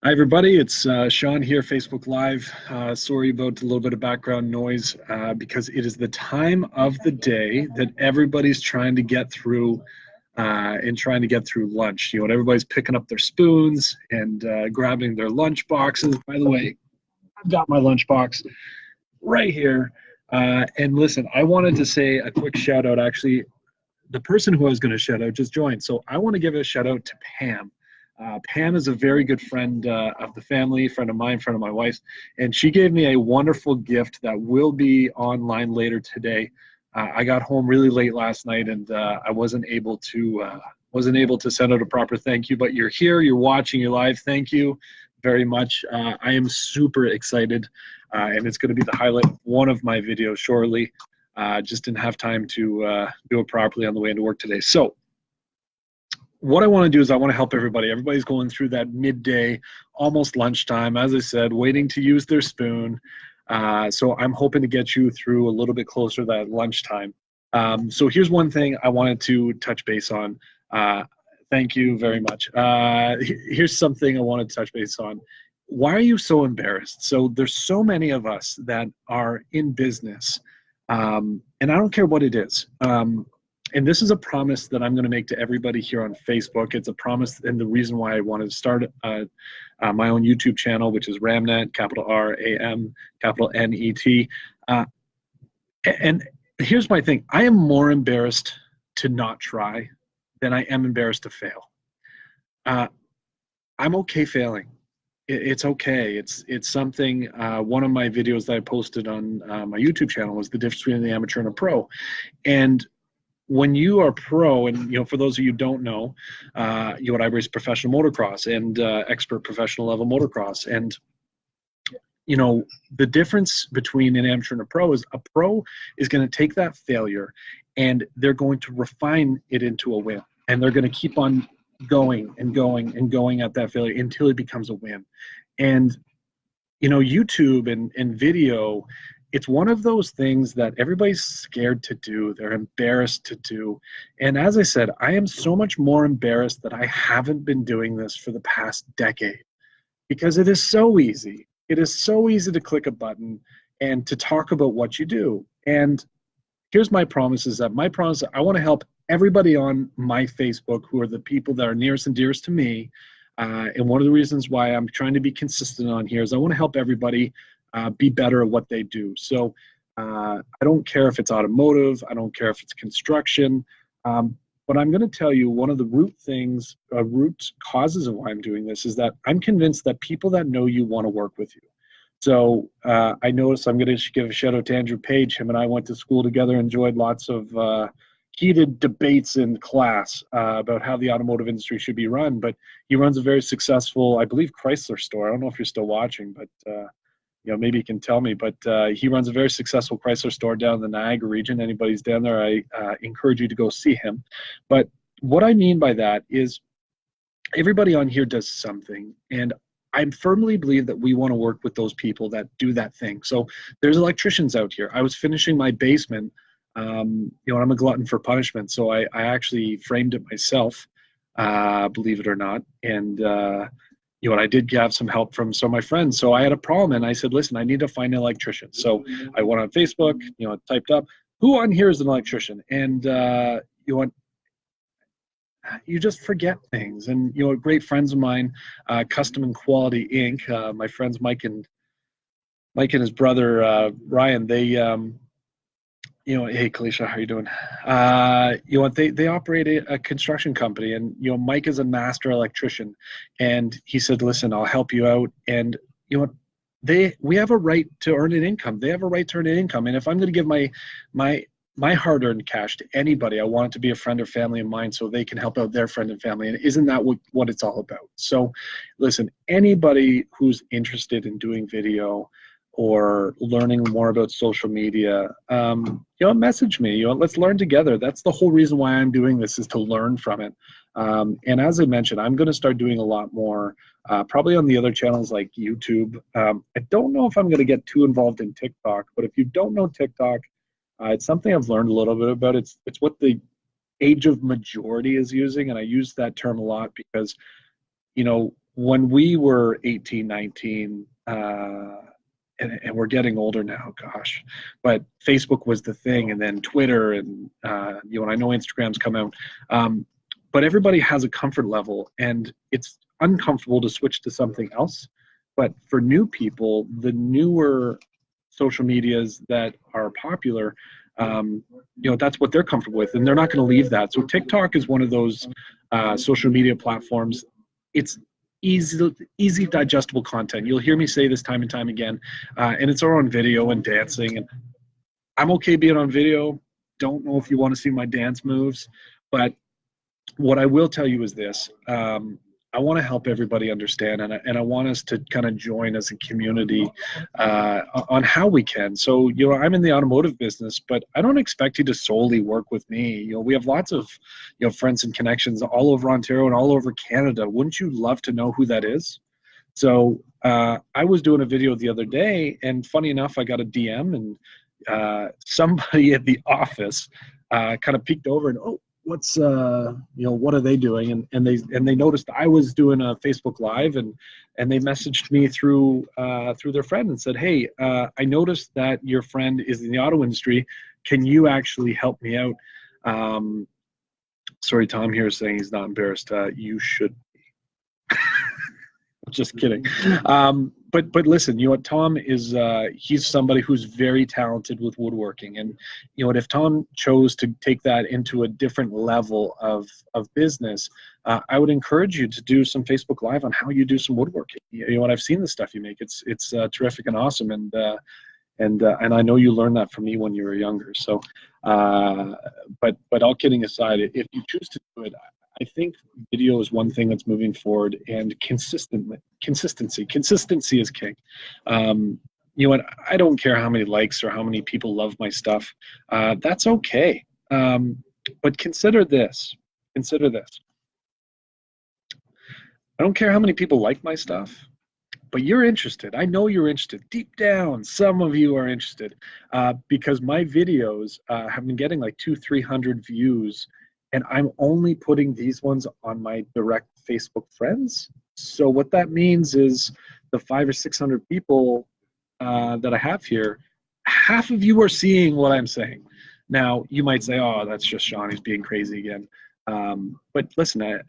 Hi, everybody. It's Sean here, Facebook Live. Sorry about a little bit of background noise because it is the time of the day that everybody's trying to get through and trying to get through lunch. Everybody's picking up their spoons and grabbing their lunch boxes. By the way, I've got my lunch box right here. And listen, I wanted to say a quick shout out. Actually, the person who I was going to shout out just joined. So I want to give a shout out to Pam. Pam is a very good friend of the family, friend of mine, friend of my wife's, and she gave me a wonderful gift that will be online later today. I got home really late last night, and I wasn't able to send out a proper thank you. But you're here, you're watching, you're live. Thank you very much. I am super excited, and it's going to be the highlight of one of my videos shortly. Just didn't have time to do it properly on the way into work today. So what I want to do is I want to help everybody. Everybody's going through that midday, almost lunchtime, as I said, waiting to use their spoon. So I'm hoping to get you through a little bit closer to that lunchtime. So here's one thing I wanted to touch base on. Thank you very much. Here's something I wanted to touch base on. Why are you so embarrassed? So there's so many of us that are in business, and I don't care what it is. And this is a promise that I'm going to make to everybody here on Facebook. It's a promise, and the reason why I wanted to start my own YouTube channel, which is Ramnet, capital R-A-M, capital N-E-T. And here's my thing. I am more embarrassed to not try than I am embarrassed to fail. I'm okay failing. It's okay. It's something. One of my videos that I posted on my YouTube channel was the difference between the amateur and a pro. And when you are pro, and for those of you who don't know, I race professional motocross and expert professional level motocross, and the difference between an amateur and a pro is going to take that failure and they're going to refine it into a win, and they're going to keep on going and going and going at that failure until it becomes a win. And YouTube and video, it's one of those things that everybody's scared to do. They're embarrassed to do. And as I said, I am so much more embarrassed that I haven't been doing this for the past decade, because it is so easy. It is so easy to click a button and to talk about what you do. And here's my promise, is that I want to help everybody on my Facebook who are the people that are nearest and dearest to me. And one of the reasons why I'm trying to be consistent on here is I want to help everybody be better at what they do. So I don't care if it's automotive, I don't care if it's construction, but I'm going to tell you one of the root causes of why I'm doing this is that I'm convinced that people that know you want to work with you. So I noticed, I'm going to give a shout out to Andrew Page. Him and I went to school together, enjoyed lots of heated debates in class about how the automotive industry should be run. But he runs a very successful, I believe, Chrysler store. I don't know if you're still watching, but maybe you can tell me. But he runs a very successful Chrysler store down in the Niagara region. Anybody's down there, I encourage you to go see him. But what I mean by that is everybody on here does something, and I firmly believe that we want to work with those people that do that thing. So there's electricians out here. I was finishing my basement. I'm a glutton for punishment, so I actually framed it myself, believe it or not. And I did have some help from some of my friends. So I had a problem, and I said, listen, I need to find an electrician. So I went on Facebook, typed up, who on here is an electrician? And you just forget things. And great friends of mine, Custom and Quality Inc. My friends Mike and his brother Ryan, they hey Kalisha, how you doing? They operate a construction company, and Mike is a master electrician, and he said, listen, I'll help you out. And we have a right to earn an income. They have a right to earn an income. And if I'm going to give my hard-earned cash to anybody, I want it to be a friend or family of mine so they can help out their friend and family. And isn't that what it's all about? So listen, anybody who's interested in doing video or learning more about social media, message me. Let's learn together. That's the whole reason why I'm doing this, is to learn from it. And as I mentioned, I'm going to start doing a lot more, probably on the other channels like YouTube. I don't know if I'm going to get too involved in TikTok, but if you don't know TikTok, it's something I've learned a little bit about. It's what the age of majority is using, and I use that term a lot because, when we were 18, 19, and we're getting older now, gosh, but Facebook was the thing, and then Twitter, and and I know Instagram's come out, but everybody has a comfort level, and it's uncomfortable to switch to something else. But for new people, the newer social medias that are popular, um, that's what they're comfortable with, and they're not going to leave that. So TikTok is one of those social media platforms. It's easy digestible content. You'll hear me say this time and time again, and it's all on video and dancing. And I'm okay being on video. Don't know if you want to see my dance moves, but what I will tell you is this. I want to help everybody understand, and I want us to kind of join as a community on how we can. So, I'm in the automotive business, but I don't expect you to solely work with me. We have lots of, friends and connections all over Ontario and all over Canada. Wouldn't you love to know who that is? So, I was doing a video the other day, and funny enough, I got a DM, and somebody at the office kind of peeked over and, oh, what's what are they doing, and they noticed I was doing a Facebook Live, and they messaged me through their friend and said, hey, I noticed that your friend is in the auto industry, can you actually help me out? Sorry, Tom here is saying he's not embarrassed. You should. Just kidding. But listen, Tom is he's somebody who's very talented with woodworking, and if Tom chose to take that into a different level of business, I would encourage you to do some Facebook Live on how you do some woodworking. I've seen the stuff you make. It's terrific and awesome, and I know you learned that from me when you were younger. So, but all kidding aside, if you choose to do it, I think video is one thing that's moving forward, and consistency is king. I don't care how many likes or how many people love my stuff. That's okay. But consider this. I don't care how many people like my stuff, but you're interested. I know you're interested. Deep down, some of you are interested, because my videos have been getting like 200-300 views, and I'm only putting these ones on my direct Facebook friends. So what that means is the 500 or 600 people that I have here, half of you are seeing what I'm saying. Now, you might say, oh, that's just Sean, he's being crazy again. But listen,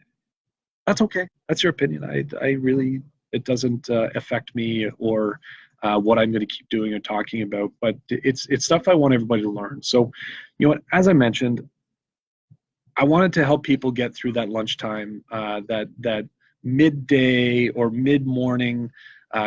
that's okay. That's your opinion. I really, it doesn't affect me or what I'm going to keep doing or talking about. But it's stuff I want everybody to learn. So, as I mentioned, I wanted to help people get through that lunchtime, that midday or mid-morning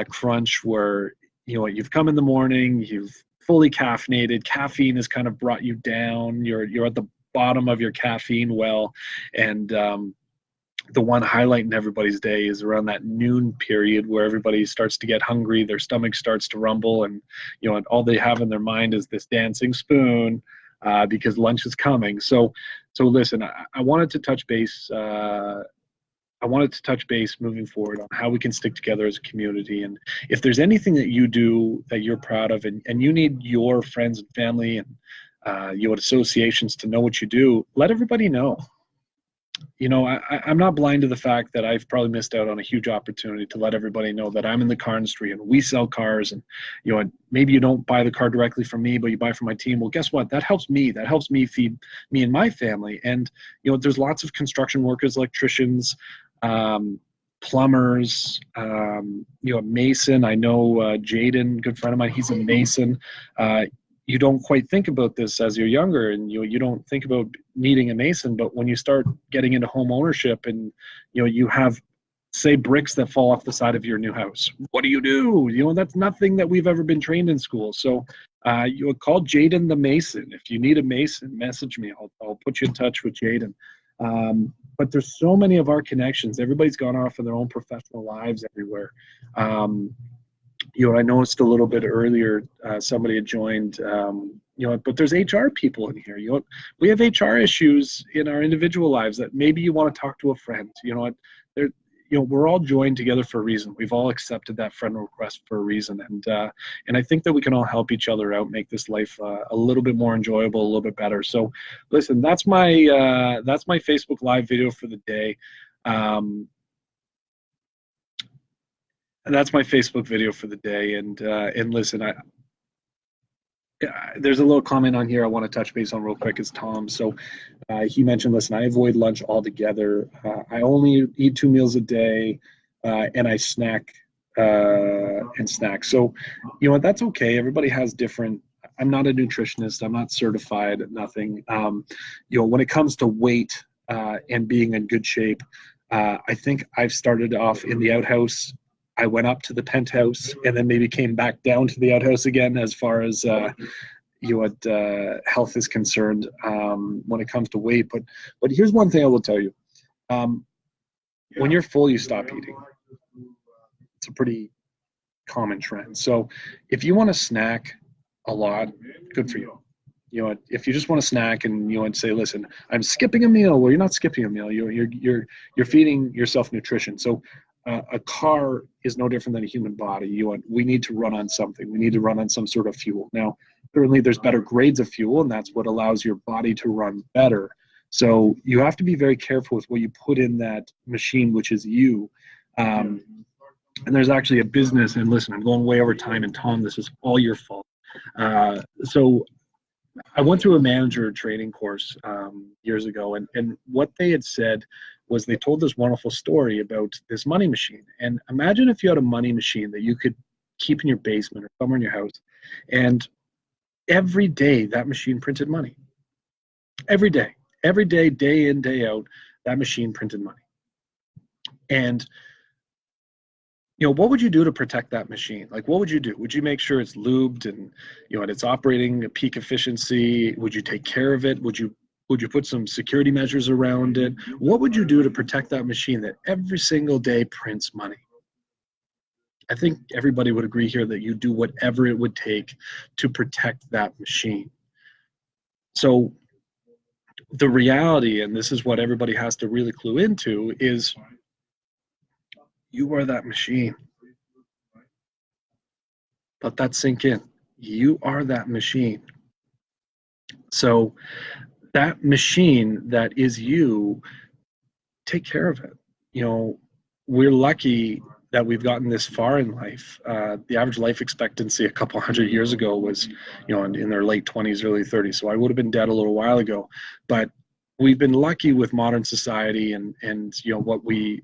crunch where you've come in the morning, you've fully caffeinated, caffeine has kind of brought you down, you're at the bottom of your caffeine well, and the one highlight in everybody's day is around that noon period where everybody starts to get hungry, their stomach starts to rumble, and all they have in their mind is this dancing spoon. Because lunch is coming. So listen, I wanted to touch base. I wanted to touch base moving forward on how we can stick together as a community. And if there's anything that you do that you're proud of, and you need your friends and family and associations to know what you do, let everybody know. I'm not blind to the fact that I've probably missed out on a huge opportunity to let everybody know that I'm in the car industry and we sell cars, and maybe you don't buy the car directly from me, but you buy from my team. Well, guess what? That helps me. That helps me feed me and my family. And there's lots of construction workers, electricians, plumbers, mason. I know Jaden, good friend of mine. He's a mason. You don't quite think about this as you're younger, and you don't think about needing a mason, but when you start getting into home ownership and you have, say, bricks that fall off the side of your new house, what do? That's nothing that we've ever been trained in school. So you would call Jaden the mason. If you need a mason, message me. I'll put you in touch with Jaden. But there's so many of our connections. Everybody's gone off in their own professional lives everywhere. I noticed a little bit earlier, somebody had joined, but there's HR people in here. We have HR issues in our individual lives that maybe you want to talk to a friend. We're all joined together for a reason. We've all accepted that friend request for a reason, and I think that we can all help each other out, make this life a little bit more enjoyable, a little bit better. So, listen, that's my Facebook Live video for the day. that's my Facebook video for the day. And listen, there's a little comment on here I want to touch base on real quick. Is Tom. So he mentioned, listen, I avoid lunch altogether. I only eat 2 meals a day, and I snack and snack. So, that's okay. Everybody has different. I'm not a nutritionist. I'm not certified. Nothing. When it comes to weight and being in good shape, I think I've started off in the outhouse. I went up to the penthouse and then maybe came back down to the outhouse again as far as health is concerned when it comes to weight. But here's one thing I will tell you. When you're full, you stop eating. It's a pretty common trend. So if you want to snack a lot, good for you. If you just want to snack and say, listen, I'm skipping a meal. Well, you're not skipping a meal. You're feeding yourself nutrition. So a car is no different than a human body. We need to run on something. We need to run on some sort of fuel. Now, certainly there's better grades of fuel, and that's what allows your body to run better. So you have to be very careful with what you put in that machine, which is you. And there's actually a business, and listen, I'm going way over time, and Tom, this is all your fault. So I went through a manager training course years ago, and what they had said was they told this wonderful story about this money machine. And imagine if you had a money machine that you could keep in your basement or somewhere in your house, and every day that machine printed money. Every day, day in, day out, that machine printed money. And what would you do to protect that machine? Like, what would you do? Would you make sure it's lubed and it's operating at peak efficiency? Would you take care of it? Would you put some security measures around it? What would you do to protect that machine that every single day prints money? I think everybody would agree here that you do whatever it would take to protect that machine. So the reality, and this is what everybody has to really clue into, is you are that machine. Let that sink in. You are that machine. So that machine that is you, take care of it. We're lucky that we've gotten this far in life. The average life expectancy a couple hundred years ago was, in their late 20s, early 30s. So I would have been dead a little while ago. But we've been lucky with modern society and what we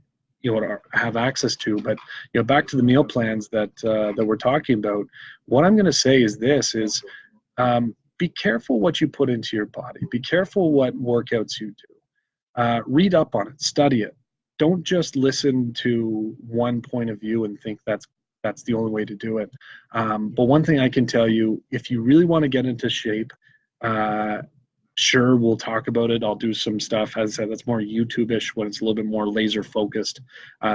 have access to. But back to the meal plans that we're talking about. What I'm going to say is this: be careful what you put into your body. Be careful what workouts you do. Read up on it. Study it. Don't just listen to one point of view and think that's the only way to do it. But one thing I can tell you, if you really want to get into shape, sure, we'll talk about it. I'll do some stuff, as I said, that's more YouTube-ish when it's a little bit more laser focused.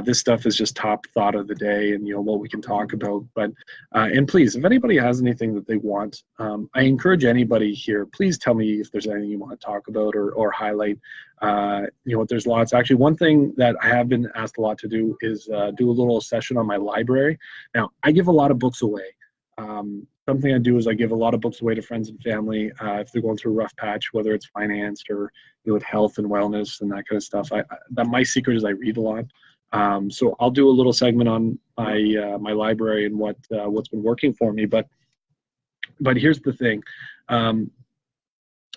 This stuff is just top thought of the day and what we can talk about. But and please, if anybody has anything that they want, I encourage anybody here, please tell me if there's anything you want to talk about or highlight. There's lots. Actually, one thing that I have been asked a lot to do is do a little session on my library. Now, I give a lot of books away. Something I do is I give a lot of books away to friends and family if they're going through a rough patch, whether it's finance or with health and wellness and that kind of stuff. My secret is I read a lot. So I'll do a little segment on my library and what's been working for me. But here's the thing.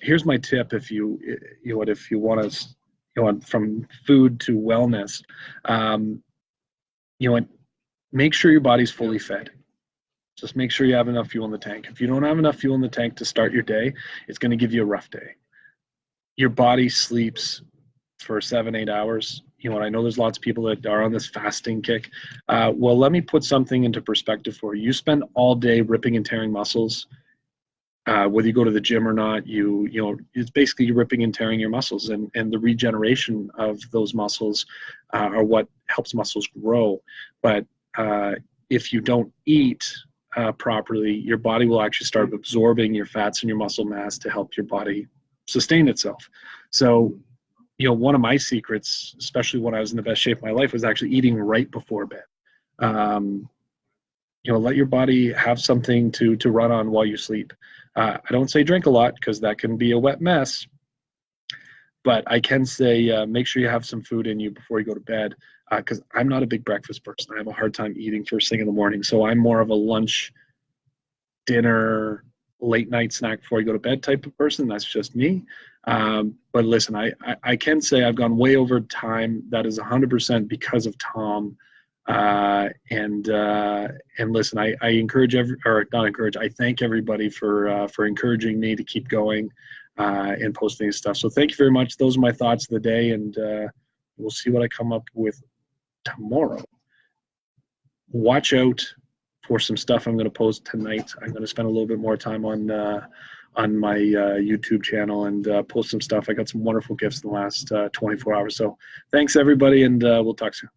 Here's my tip: if you want to, from food to wellness, make sure your body's fully fed. Just make sure you have enough fuel in the tank. If you don't have enough fuel in the tank to start your day, it's going to give you a rough day. Your body sleeps for 7-8 hours. I know there's lots of people that are on this fasting kick. Well, let me put something into perspective for you. You spend all day ripping and tearing muscles. Whether you go to the gym or not, it's basically you're ripping and tearing your muscles, and the regeneration of those muscles are what helps muscles grow. But if you don't eat properly, your body will actually start absorbing your fats and your muscle mass to help your body sustain itself. So, one of my secrets, especially when I was in the best shape of my life, was actually eating right before bed. Let your body have something to run on while you sleep. I don't say drink a lot because that can be a wet mess. But I can say make sure you have some food in you before you go to bed, because I'm not a big breakfast person. I have a hard time eating first thing in the morning. So I'm more of a lunch, dinner, late night snack before you go to bed type of person. That's just me. But listen, I can say I've gone way over time. That is 100% because of Tom. And listen, I encourage or not encourage. I thank everybody for encouraging me to keep going and posting stuff. So thank you very much. Those are my thoughts of the day, and we'll see what I come up with tomorrow. Watch out for some stuff I'm going to post tonight. I'm going to spend a little bit more time on my YouTube channel and post some stuff. I got some wonderful gifts in the last 24 hours. So thanks everybody, and we'll talk soon.